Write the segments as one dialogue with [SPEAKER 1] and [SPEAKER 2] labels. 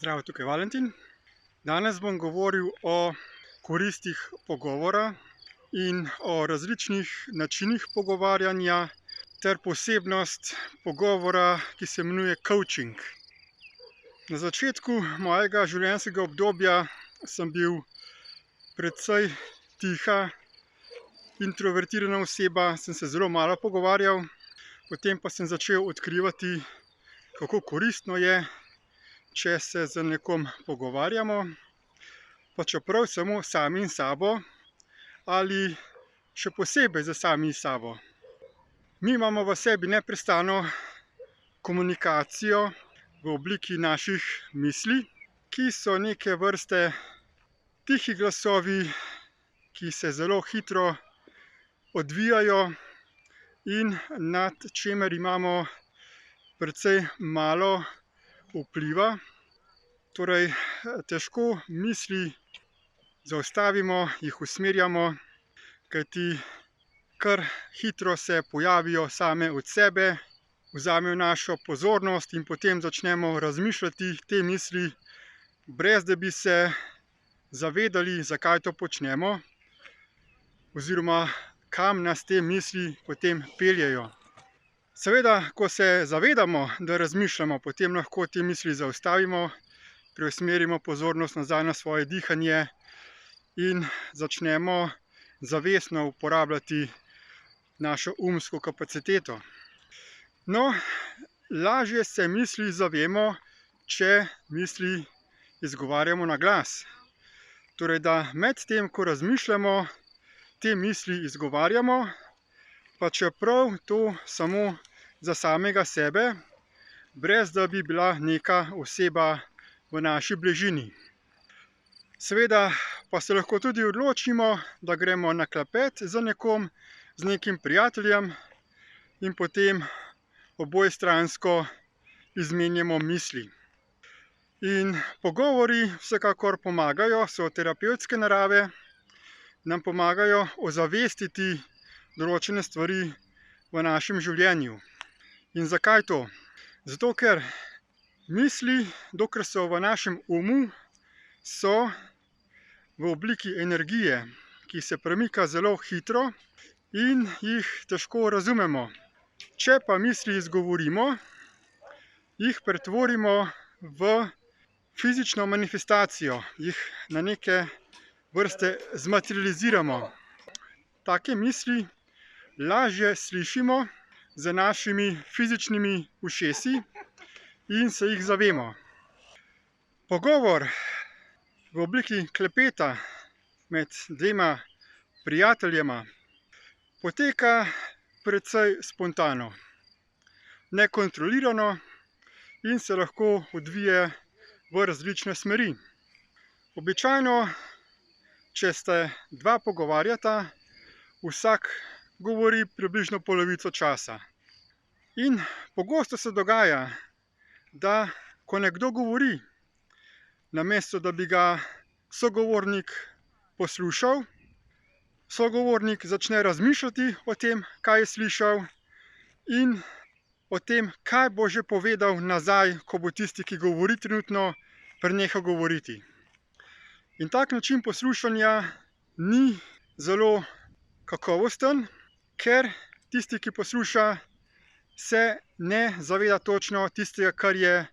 [SPEAKER 1] Zdravo, tukaj je Valentin. Danes bom govoril o koristih pogovora in o različnih načinih pogovarjanja ter posebnost pogovora, ki se imenuje coaching. Na začetku mojega življenjskega obdobja sem bil precej tiha, introvertirana oseba, sem se zelo malo pogovarjal, potem pa sem začel odkrivati, kako koristno je, če se z nekom pogovarjamo, pa čeprav samo sami s sabo ali še posebej z sami s sabo. Mi imamo v sebi neprestano komunikacijo v obliki naših misli, ki so neke vrste tihi glasovi, ki se zelo hitro odvijajo in nad čemer imamo precej malo vpliva. Torej, težko misli zaustavimo, jih usmerjamo, kajti kar hitro se pojavijo same od sebe, vzamejo našo pozornost in potem začnemo razmišljati te misli, brez da bi se zavedali, zakaj to počnemo oziroma kam nas te misli potem peljejo. Seveda, ko se zavedamo, da razmišljamo, potem lahko te misli zaustavimo, preusmerimo pozornost nazaj na svoje dihanje in začnemo zavestno uporabljati našo umsko kapaciteto. No, lažje se misli zavemo, če misli izgovarjamo na glas. Torej, da med tem, ko razmišljamo, te misli izgovarjamo, pa čeprav to samo za samega sebe, brez da bi bila neka oseba v naši bližini. Seveda pa se lahko tudi odločimo, da gremo na klepet z nekom, z nekim prijateljem in potem obojestransko izmenjamo misli. In pogovori vsekakor pomagajo, so terapevtske narave, nam pomagajo ozavestiti določene stvari v našem življenju. In zakaj to? Zato, ker misli, dokler so v našem umu, so v obliki energije, ki se premika zelo hitro in jih težko razumemo. Če pa misli izgovorimo, jih pretvorimo v fizično manifestacijo, jih na neke vrste zmaterializiramo. Take misli lažje slišimo z našimi fizičnimi ušesi in se jih zavemo. Pogovor v obliki klepeta med dvema prijateljema poteka precej spontano, nekontrolirano in se lahko odvije v različne smeri. Običajno, če se dva pogovarjata, vsak govori približno polovico časa. In pogosto se dogaja, da ko nekdo govori, namesto da bi ga sogovornik poslušal, sogovornik začne razmišljati o tem, kaj je slišal in o tem, kaj bo že povedal nazaj, ko bo tisti, ki govori trenutno, prenehal govoriti. In tak način poslušanja ni zelo kakovosten, ker tisti, ki posluša, se ne zaveda točno tistega, kar je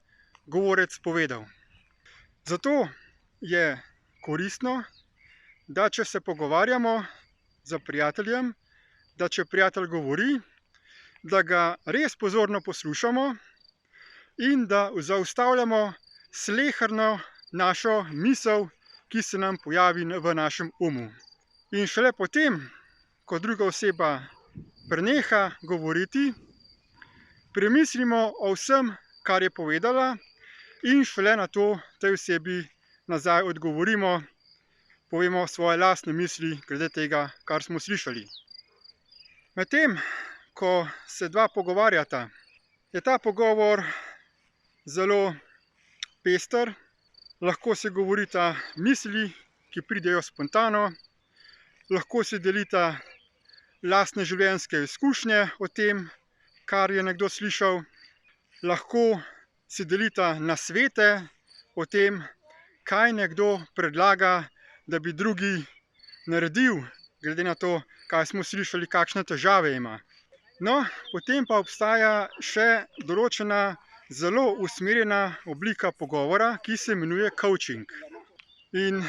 [SPEAKER 1] govorec povedal. Zato je koristno, da če se pogovarjamo z prijateljem, da če prijatelj govori, da ga res pozorno poslušamo in da zaustavljamo sleherno našo misel, ki se nam pojavi v našem umu. In šele potem, ko druga oseba preneha govoriti, premislimo o vsem, kar je povedala in šele nato tej osebi nazaj odgovorimo, povemo svoje lastne misli glede tega, kar smo slišali. Medtem, ko se dva pogovarjata, je ta pogovor zelo pester, lahko se govorita misli, ki pridejo spontano, lahko se delita lastne življenjske izkušnje o tem, kar je nekdo slišal, lahko si delita nasvete o tem, kaj nekdo predlaga, da bi drugi naredil, glede na to, kaj smo slišali, kakšne težave ima. No, potem pa obstaja še določena zelo usmerjena oblika pogovora, ki se imenuje coaching. In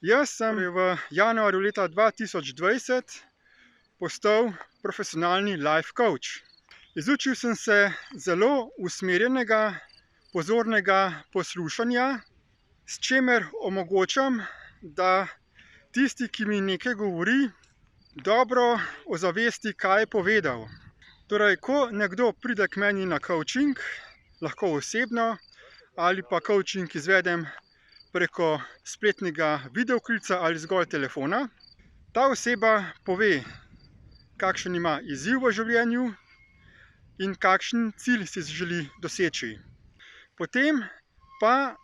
[SPEAKER 1] jaz sem v januarju leta 2020 postal profesionalni life coach. Izučil sem se zelo usmerjenega, pozornega poslušanja, s čimer omogočam, da tisti, ki mi nekaj govori, dobro ozavesti, kaj je povedal. Torej, ko nekdo pride k meni na coaching, lahko osebno ali pa coaching izvedem preko spletnega videoklica ali zgolj telefona, ta oseba pove, kakšen ima izziv v življenju in kakšen cilj si želi doseči. Potem pa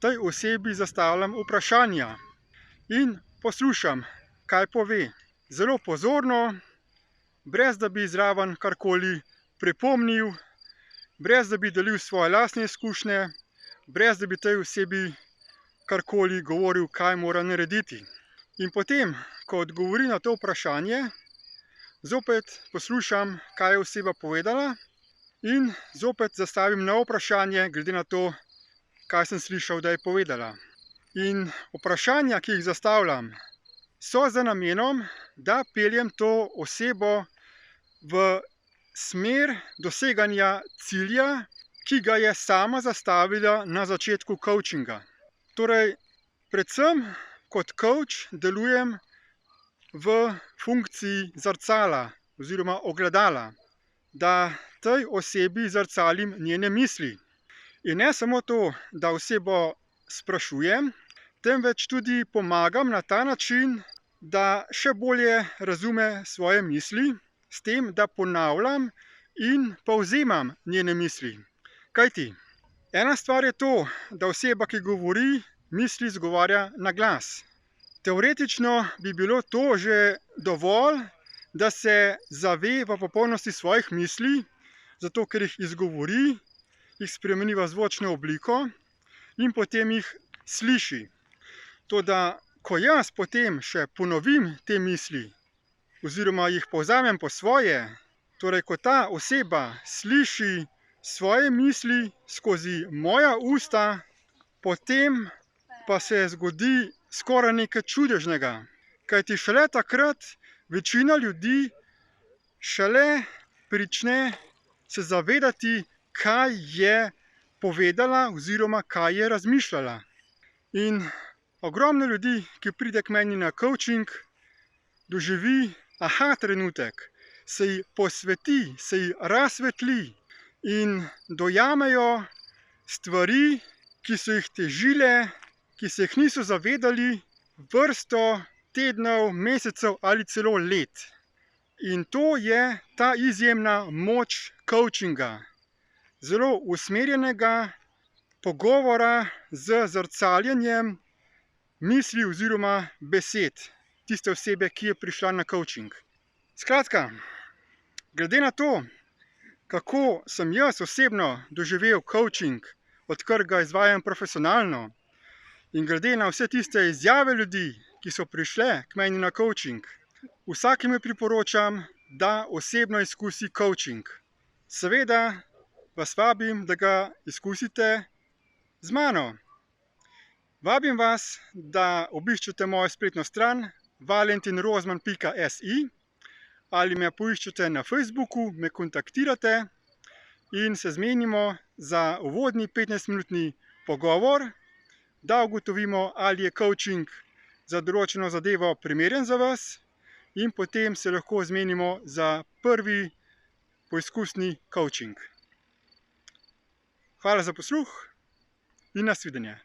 [SPEAKER 1] tej osebi zastavljam vprašanja in poslušam, kaj pove. Zelo pozorno, brez da bi zraven karkoli pripomnil, brez da bi delil svoje lastne izkušnje, brez da bi tej osebi karkoli govoril, kaj mora narediti. In potem, ko odgovori na to vprašanje, zopet poslušam, kaj je oseba povedala in zopet zastavim novo vprašanje, glede na to, kaj sem slišal, da je povedala. In vprašanja, ki jih zastavljam, so z namenom, da peljem to osebo v smer doseganja cilja, ki ga je sama zastavila na začetku coachinga. Torej, predvsem kot coach delujem v funkciji zrcala oziroma ogledala, da tej osebi zrcalim njene misli. In ne samo to, da osebo sprašujem, temveč tudi pomagam na ta način, da še bolje razume svoje misli, s tem, da ponavljam in povzemam njene misli. Kajti, ena stvar je to, da oseba, ki govori, misli izgovarja na glas. Teoretično bi bilo to že dovolj, da se zave v popolnosti svojih misli, zato ker jih izgovori, jih spremeni v zvočno obliko in potem jih sliši. Toda, ko jaz potem še ponovim te misli oziroma jih povzamem po svoje, torej ko ta oseba sliši svoje misli skozi moja usta, potem pa se zgodi skoraj nekaj čudežnega. Kajti šele takrat večina ljudi šele prične se zavedati, kaj je povedala oziroma kaj je razmišljala. In ogromno ljudi, ki pride k meni na coaching, doživi aha trenutek, se ji posveti, se ji razsvetli in dojamejo stvari, ki so jih težile, ki se jih niso zavedali vrsto tednov, mesecev ali celo let. In to je ta izjemna moč coachinga, zelo usmerjenega pogovora z zrcaljenjem misli oziroma besed tiste osebe, ki je prišla na coaching. Skratka, glede na to, kako sem jaz osebno doživel coaching, odkar ga izvajam profesionalno, in glede na vse tiste izjave ljudi, ki so prišle k meni na coaching, vsakemu priporočam, da osebno izkusi coaching. Seveda vas vabim, da ga izkusite z mano. Vabim vas, da obiščete mojo spletno stran valentinrozman.si ali me poiščete na Facebooku, me kontaktirate in se zmenimo za uvodni 15-minutni pogovor, da ugotovimo, ali je coaching za določeno zadevo primeren za vas in potem se lahko zmenimo za prvi poizkusni coaching. Hvala za posluh in nasvidenje.